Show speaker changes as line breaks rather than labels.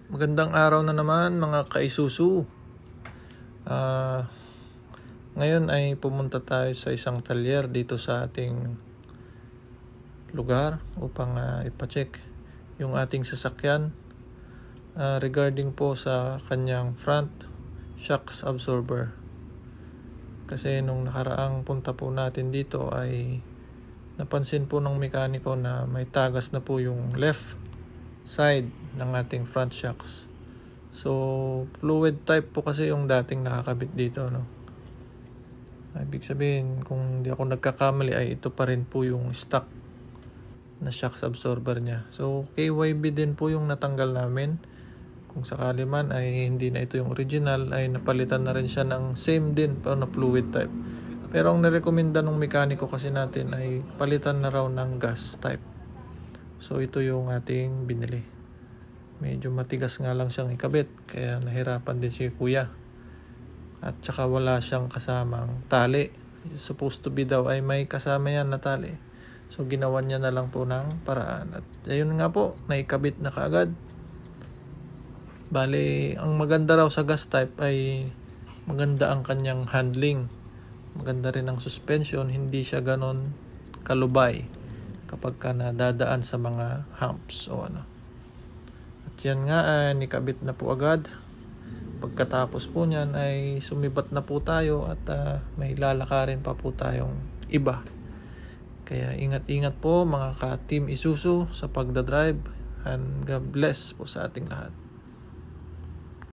Magandang araw na naman mga ka-Isuzu. Ngayon ay pumunta tayo sa isang talyer dito sa ating lugar upang ipacheck yung ating sasakyan regarding po sa kanyang front shocks absorber. Kasi nung nakaraang punta po natin dito ay napansin po ng mekaniko na may tagas na po yung left side ng ating front shocks. So fluid type po kasi yung dating nakakabit dito, no? Ibig sabihin, kung di ako nagkakamali ay ito pa rin po yung stock na shocks absorber niya. So KYB din po yung natanggal namin. Kung sakali man ay hindi na ito yung original, ay napalitan na rin siya ng same din pero na fluid type. Pero ang nirekomenda ng mekaniko kasi natin ay palitan na raw ng gas type. So ito yung ating binili. Medyo matigas nga lang siyang ikabit, kaya nahirapan din si kuya. At saka wala siyang kasamang tali. Supposed to be daw ay may kasama yan na tali. So ginawan niya na lang po ng paraan. At ayun nga po, naikabit na kaagad. Bale, ang maganda raw sa gas type ay maganda ang kanyang handling. Maganda rin ang suspension, hindi siya ganon kalubay kapag ka nadadaan sa mga humps o ano. At yan nga, nikabit na po agad. Pagkatapos po niyan ay sumibat na po tayo at may lalakarin pa po tayong iba. Kaya ingat-ingat po mga ka-Team Isuzu sa pagdadrive, and God bless po sa ating lahat.